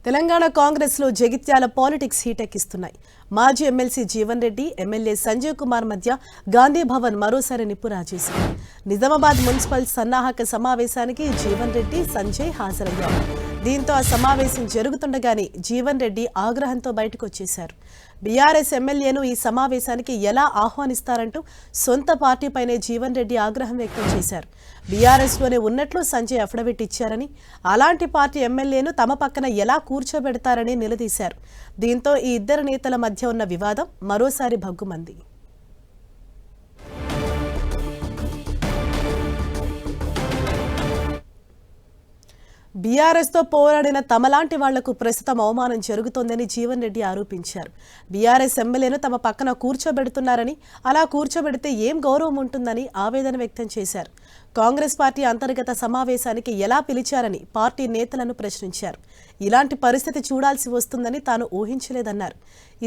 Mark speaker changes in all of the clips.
Speaker 1: తెలంగాణ కాంగ్రెస్ లో జగిత్యాల పాలిటిక్స్ హీటెక్కిస్తున్నాయి. మాజీ MLC Jeevan Reddy, MLA Sanjay Kumar మధ్య గాంధీ భవన్ మరోసారి నిప్పు రాజేసింది. నిజామాబాద్ మున్సిపల్ సన్నాహక సమావేశానికి జీవన్ రెడ్డి, సంజయ్ హాజరయ్యారు. దీంతో ఆ సమావేశం జరుగుతుండగానే జీవన్ రెడ్డి ఆగ్రహంతో బయటకు వచ్చేశారు. బీఆర్ఎస్ ఎమ్మెల్యేను ఈ సమావేశానికి ఎలా ఆహ్వానిస్తారంటూ సొంత పార్టీపైనే జీవన్ రెడ్డి ఆగ్రహం వ్యక్తం చేశారు. బీఆర్ఎస్లోనే ఉన్నట్లు సంజయ్ అఫిడవిట్ ఇచ్చారని, అలాంటి పార్టీ ఎమ్మెల్యేను తమ పక్కన ఎలా కూర్చోబెడతారని నిలదీశారు. దీంతో ఈ ఇద్దరు నేతల మధ్య ఉన్న వివాదం మరోసారి భగ్గుమంది. బీఆర్ఎస్తో పోరాడిన తమలాంటి వాళ్లకు ప్రస్తుతం అవమానం జరుగుతోందని జీవన్ రెడ్డి ఆరోపించారు. బీఆర్ఎస్ ఎమ్మెల్యేను తమ పక్కన కూర్చోబెడుతున్నారని, అలా కూర్చోబెడితే ఏం గౌరవం ఉంటుందని ఆవేదన వ్యక్తం చేశారు. కాంగ్రెస్ పార్టీ అంతర్గత సమావేశానికి ఎలా పిలిచారని పార్టీ నేతలను ప్రశ్నించారు. ఇలాంటి పరిస్థితి చూడాల్సి వస్తుందని తాను ఊహించలేదన్నారు.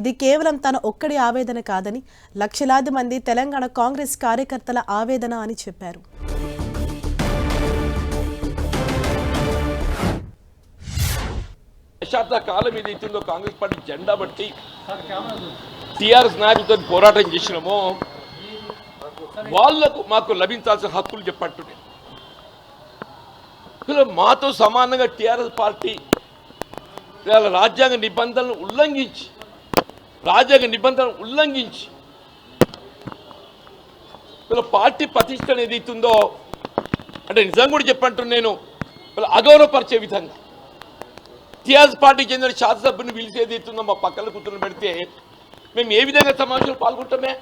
Speaker 1: ఇది కేవలం తన ఒక్కడి ఆవేదన కాదని, లక్షలాది మంది తెలంగాణ కాంగ్రెస్ కార్యకర్తల ఆవేదన అని చెప్పారు.
Speaker 2: దశాబ్ద కాలం ఏదైతుందో కాంగ్రెస్ పార్టీ జెండా బట్టి టీఆర్ఎస్ నాయకులతో పోరాటం చేసినామో వాళ్లకు మాకు లభించాల్సిన హక్కులు చెప్పట్టునే మాతో సమానంగా టీఆర్ఎస్ పార్టీ రాజ్యాంగ నిబంధనలను ఉల్లంఘించి పార్టీ ప్రతిష్ట ఏదైతుందో అంటే నిజంగా కూడా చెప్పంటున్నా నేను అగౌరవపరిచే విధంగా టీఆర్ఎస్ పార్టీకి చెందిన శాసనసభ్యుని పిలిచి ఏదైతుందో మా పక్కన కూతురు పెడితే మేము ఏ విధంగా సమావేశంలో పాల్గొంటామే?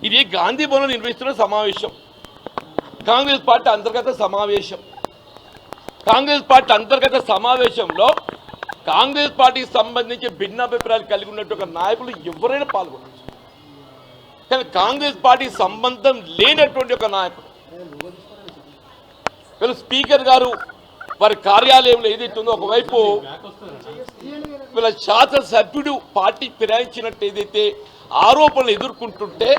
Speaker 2: ఇది గాంధీ భవన్లో నిర్వహిస్తున్న సమావేశం, కాంగ్రెస్ పార్టీ అంతర్గత సమావేశం. కాంగ్రెస్ పార్టీ అంతర్గత సమావేశంలో కాంగ్రెస్ పార్టీకి సంబంధించి భిన్నాభిప్రాయాలు కలిగి ఉన్నట్టు ఒక నాయకులు ఎవరైనా పాల్గొనవచ్చు. కానీ కాంగ్రెస్ పార్టీకి సంబంధం లేనటువంటి ఒక నాయకుడు స్పీకర్ గారు వారి కార్యాలయంలో ఏదైతుందో ఒకవైపు వీళ్ళ శాసనసభ్యుడు పార్టీ ఫిరాయించినట్టు ఏదైతే ఆరోపణలు ఎదుర్కొంటుంటే,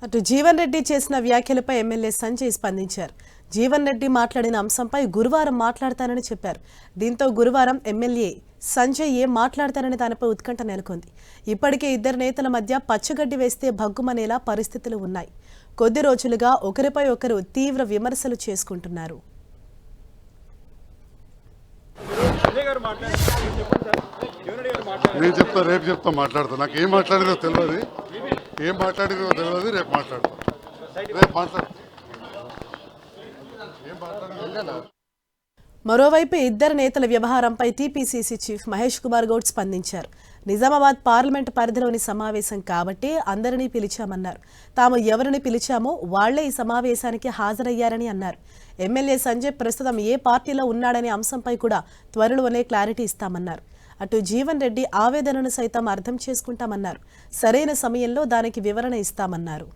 Speaker 1: అటు జీవన్ రెడ్డి చేసిన వ్యాఖ్యలపై ఎమ్మెల్యే సంజయ్ స్పందించారు. జీవన్ రెడ్డి మాట్లాడిన అంశంపై గురువారం మాట్లాడతానని చెప్పారు. దీంతో గురువారం ఎమ్మెల్యే సంజయ్ ఏం మాట్లాడతారని దానిపై ఉత్కంఠ నెలకొంది. ఇప్పటికే ఇద్దరు నేతల మధ్య పచ్చగడ్డి వేస్తే భగ్గుమనేలా పరిస్థితులు ఉన్నాయి. కొద్ది రోజులుగా ఒకరిపై ఒకరు తీవ్ర విమర్శలు చేసుకుంటున్నారు.
Speaker 3: నేను చెప్తా, రేపు చెప్తా, మాట్లాడతా. నాకు ఏం మాట్లాడేదో తెలియదు, రేపు మాట్లాడతా.
Speaker 1: మరోవైపు ఇద్దరు నేతల వ్యవహారంపై టీపీసీసీ చీఫ్ మహేష్ కుమార్ గౌడ్ స్పందించారు. నిజామాబాద్ పార్లమెంటు పరిధిలోని సమావేశం కాబట్టి అందరినీ పిలిచామన్నారు. తాము ఎవరిని పిలిచామో వాళ్లే ఈ సమావేశానికి హాజరయ్యారని అన్నారు. ఎమ్మెల్యే సంజయ్ ప్రస్తుతం ఏ పార్టీలో ఉన్నాడనే అంశంపై కూడా త్వరలోనే క్లారిటీ ఇస్తామన్నారు. అటు జీవన్ రెడ్డి ఆవేదనను సైతం అర్థం చేసుకుంటామన్నారు. సరైన సమయంలో దానికి వివరణ ఇస్తామన్నారు.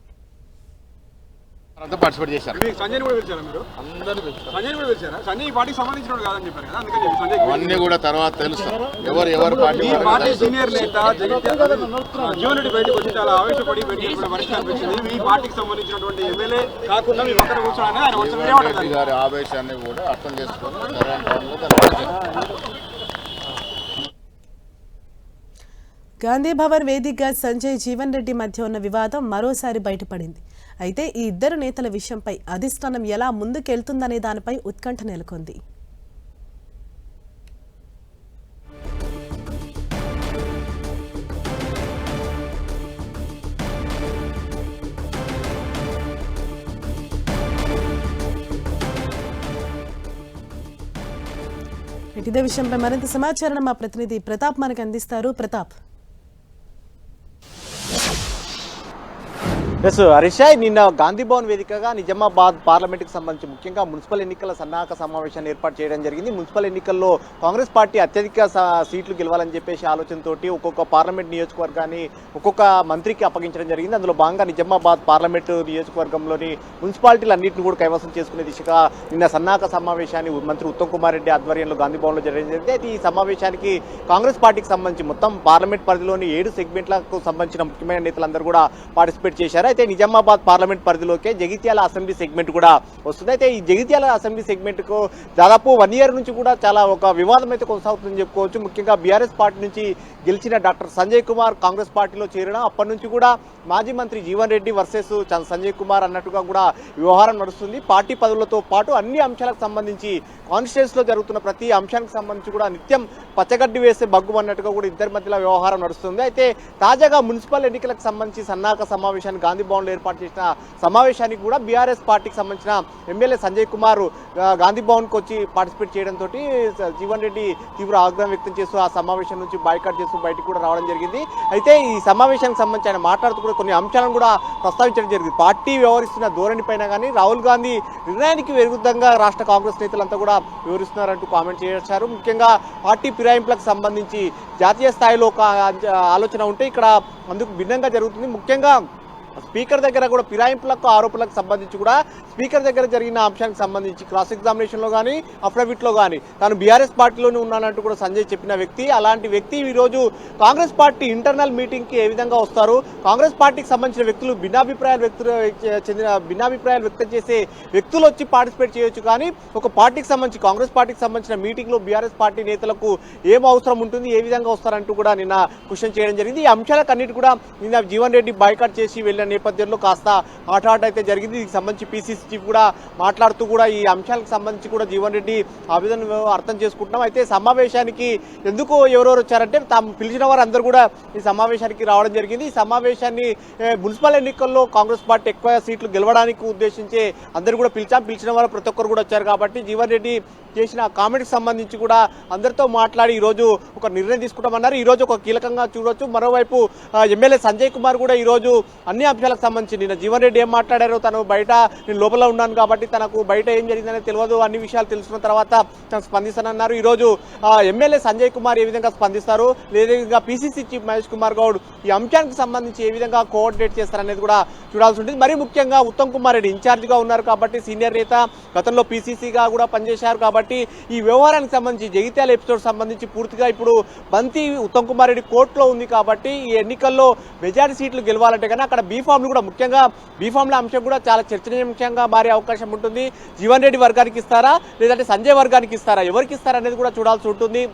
Speaker 4: అవన్నీ కూడా తర్వాత తెలుసు. ఎవరు
Speaker 5: పార్టీ సీనియర్ నేత జీవన్ రెడ్డి బయటకు వచ్చి చాలా ఆవేశపడి పరిస్థితి అనిపించింది. మీ పార్టీకి సంబంధించినటువంటి ఎమ్మెల్యే కాకుండా మీ పక్కన కూర్చోని
Speaker 4: గారి ఆవేశాన్ని కూడా అర్థం చేసుకొని
Speaker 1: గాంధీ భవన్ వేదికగా సంజయ్ జీవన్ రెడ్డి మధ్య ఉన్న వివాదం మరోసారి బయటపడింది. అయితే ఈ ఇద్దరు నేతల విషయంపై అధిష్టానం ఎలా ముందుకెళ్తుందనే దానిపై ఉత్కంఠ నెలకొంది. ఇదే విషయంపై మరింత సమాచారం మా ప్రతినిధి ప్రతాప్ మనకు అందిస్తారు. ప్రతాప్.
Speaker 6: ఎస్ హరీష్, నిన్న గాంధీ భవన్ వేదికగా నిజామాబాద్ పార్లమెంట్కి సంబంధించి ముఖ్యంగా మున్సిపల్ ఎన్నికల సన్నాహక సమావేశాన్ని ఏర్పాటు చేయడం జరిగింది. మున్సిపల్ ఎన్నికల్లో కాంగ్రెస్ పార్టీ అత్యధిక సీట్లు గెలవాలని చెప్పేసి ఆలోచనతోటి ఒక్కొక్క పార్లమెంట్ నియోజకవర్గాన్ని ఒక్కొక్క మంత్రికి అప్పగించడం జరిగింది. అందులో భాగంగా నిజామాబాద్ పార్లమెంటు నియోజకవర్గంలోని మున్సిపాలిటీలన్నింటినీ కూడా కైవసం చేసుకునే దిశగా నిన్న సన్నాహక సమావేశాన్ని మంత్రి ఉత్తమ్ కుమార్ రెడ్డి ఆధ్వర్యంలో గాంధీ భవన్లో జరగడం జరిగింది. అయితే ఈ సమావేశానికి కాంగ్రెస్ పార్టీకి సంబంధించి మొత్తం పార్లమెంట్ పరిధిలోని 7 సెగ్మెంట్లకు సంబంధించిన ముఖ్యమైన నేతలందరూ కూడా పార్టిసిపేట్ చేశారు. అయితే నిజామాబాద్ పార్లమెంట్ పరిధిలోకే జగిత్యాల అసెంబ్లీ సెగ్మెంట్ కూడా వస్తుంది. అయితే ఈ జగిత్యాల అసెంబ్లీ సెగ్మెంట్కు దాదాపు 1 year నుంచి కూడా చాలా ఒక వివాదం అయితే కొనసాగుతుందని చెప్పుకోవచ్చు. ముఖ్యంగా బీఆర్ఎస్ పార్టీ నుంచి గెలిచిన డాక్టర్ సంజయ్ కుమార్ కాంగ్రెస్ పార్టీలో చేరడం, అప్పటి నుంచి కూడా మాజీ మంత్రి జీవన్ రెడ్డి వర్సెస్ సంజయ్ కుమార్ అన్నట్టుగా కూడా వ్యవహారం నడుస్తుంది. పార్టీ పదవులతో పాటు అన్ని అంశాలకు సంబంధించి కాన్స్టిట్యూన్సీలో జరుగుతున్న ప్రతి అంశానికి సంబంధించి కూడా నిత్యం పచ్చగడ్డి వేసే బగ్గు అన్నట్టుగా కూడా ఇద్దరి మధ్యలో వ్యవహారం నడుస్తుంది. అయితే తాజాగా మున్సిపల్ ఎన్నికలకు సంబంధించి సన్నాహక సమావేశాన్ని గాంధీ భవన్లో ఏర్పాటు చేసిన సమావేశానికి కూడా బీఆర్ఎస్ పార్టీకి సంబంధించిన ఎమ్మెల్యే సంజయ్ కుమార్ గాంధీ భవన్కి వచ్చి పార్టిసిపేట్ చేయడంతో జీవన్ రెడ్డి తీవ్ర ఆగ్రహం వ్యక్తం చేస్తూ ఆ సమావేశం నుంచి బాయ్కాట్ చేస్తూ బయటకు కూడా రావడం జరిగింది. అయితే ఈ సమావేశానికి సంబంధించి ఆయన మాట్లాడుతూ కూడా కొన్ని అంశాలను కూడా ప్రస్తావించడం జరిగింది. పార్టీ వ్యవహరిస్తున్న ధోరణి పైన కానీ రాహుల్ గాంధీ నిర్ణయానికి విరుద్ధంగా రాష్ట్ర కాంగ్రెస్ నేతలంతా కూడా వివరిస్తున్నారంటూ కామెంట్ చేశారు. ముఖ్యంగా పార్టీ ఫిరాయింపులకు సంబంధించి జాతీయ స్థాయిలో ఒక ఆలోచన ఉంటే ఇక్కడ అందుకు భిన్నంగా జరుగుతుంది. ముఖ్యంగా స్పీకర్ దగ్గర కూడా ఫిరాయింపులకు ఆరోపణలకు సంబంధించి కూడా స్పీకర్ దగ్గర జరిగిన అంశానికి సంబంధించి క్రాస్ ఎగ్జామినేషన్లో కానీ అఫిడవిట్లో కానీ తాను బీఆర్ఎస్ పార్టీలోనే ఉన్నానంటూ కూడా సంజయ్ చెప్పిన వ్యక్తి, అలాంటి వ్యక్తి ఈరోజు కాంగ్రెస్ పార్టీ ఇంటర్నల్ మీటింగ్కి ఏ విధంగా వస్తారు, కాంగ్రెస్ పార్టీకి సంబంధించిన వ్యక్తులు భిన్నాభిప్రాయాలు వ్యక్తం చేసే వ్యక్తులు వచ్చి పార్టిసిపేట్ చేయొచ్చు, కానీ ఒక పార్టీకి సంబంధించి కాంగ్రెస్ పార్టీకి సంబంధించిన మీటింగ్లో బీఆర్ఎస్ పార్టీ నేతలకు ఏం అవసరం ఉంటుంది, ఏ విధంగా వస్తారంటూ కూడా నిన్న క్వశ్చన్ చేయడం జరిగింది. ఈ అంశాలకన్నిటి కూడా నిన్న జీవన్ రెడ్డి బాయ్కాట్ చేసి వెళ్ళిన నేపథ్యంలో కాస్త ఆట అయితే జరిగింది. దీనికి సంబంధించి పీసీసీ చీఫ్ కూడా మాట్లాడుతూ కూడా ఈ అంశాలకు సంబంధించి కూడా జీవన్ రెడ్డి ఆవేదన అర్థం చేసుకుంటున్నాం. అయితే సమావేశానికి ఎందుకు ఎవరెవరు వచ్చారంటే తాము పిలిచిన వారు అందరూ కూడా ఈ సమావేశానికి రావడం జరిగింది. ఈ సమావేశాన్ని మున్సిపల్ ఎన్నికల్లో కాంగ్రెస్ పార్టీ ఎక్కువ సీట్లు గెలవడానికి ఉద్దేశించే అందరూ కూడా పిలిచిన వారు ప్రతి ఒక్కరు కూడా వచ్చారు. కాబట్టి జీవన్ రెడ్డి చేసిన కామెంట్కి సంబంధించి కూడా అందరితో మాట్లాడి ఈరోజు ఒక నిర్ణయం తీసుకుంటామన్నారు. ఈరోజు ఒక కీలకంగా చూడొచ్చు. మరోవైపు ఎమ్మెల్యే సంజయ్ కుమార్ కూడా ఈరోజు అన్ని అంశాలకు సంబంధించి నిన్న జీవన్ రెడ్డి ఏం మాట్లాడారో, తను బయట నేను లోపల ఉన్నాను కాబట్టి తనకు బయట ఏం జరిగిందనేది తెలియదు, అన్ని విషయాలు తెలుసుకున్న తర్వాత తను స్పందిస్తానన్నారు. ఈరోజు ఎమ్మెల్యే సంజయ్ కుమార్ ఏ విధంగా స్పందిస్తారు, లేదా పీసీసీ చీఫ్ మహేష్ కుమార్ గౌడ్ ఈ అంశానికి సంబంధించి ఏ విధంగా కోఆర్డినేట్ చేస్తారనేది కూడా చూడాల్సి ఉంటుంది. మరీ ముఖ్యంగా ఉత్తమ్ కుమార్ రెడ్డి ఇన్ఛార్జిగా ఉన్నారు కాబట్టి, సీనియర్ నేత, గతంలో పీసీసీగా కూడా పనిచేశారు కాబట్టి ఈ వ్యవహారానికి సంబంధించి జగిత్యాల ఎపిసోడ్ సంబంధించి పూర్తిగా ఇప్పుడు బంతి ఉత్తమ్ కుమార్ రెడ్డి కోర్టులో ఉంది కాబట్టి ఈ ఎన్నికల్లో మెజారిటీ సీట్లు గెలవాలంటే కానీ అక్కడ బీఫామ్లు కూడా ముఖ్యంగా బీఫామ్ల అంశం కూడా చాలా చర్చనీయాంశంగా మారే అవకాశం ఉంటుంది. జీవన్ రెడ్డి వర్గానికి ఇస్తారా లేదంటే సంజయ్ వర్గానికి ఇస్తారా, ఎవరికి ఇస్తారా అనేది కూడా చూడాల్సి ఉంటుంది.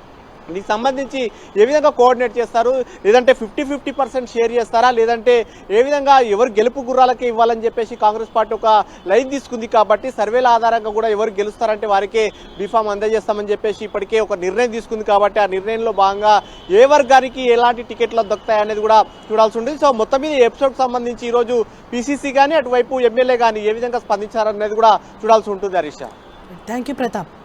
Speaker 6: దీనికి సంబంధించి ఏ విధంగా కోఆర్డినేట్ చేస్తారు, లేదంటే 50-50% షేర్ చేస్తారా, లేదంటే ఏ విధంగా ఎవరు గెలుపు గుర్రాలకే ఇవ్వాలని చెప్పేసి కాంగ్రెస్ పార్టీ ఒక లైన్ తీసుకుంది కాబట్టి సర్వేల ఆధారంగా కూడా ఎవరు గెలుస్తారంటే వారికే బీఫామ్ అందజేస్తామని చెప్పేసి ఇప్పటికే ఒక నిర్ణయం తీసుకుంది కాబట్టి ఆ నిర్ణయంలో భాగంగా ఏ వర్గానికి ఎలాంటి టికెట్లు దొరుకుతాయి అనేది కూడా చూడాల్సి ఉంటుంది. సో మొత్తం మీద ఎపిసోడ్కి సంబంధించి ఈరోజు పీసీసీ కానీ అటువైపు ఎమ్మెల్యే కానీ ఏ విధంగా స్పందించారనేది కూడా చూడాల్సి ఉంటుంది. Harish,
Speaker 1: thank you Pratap.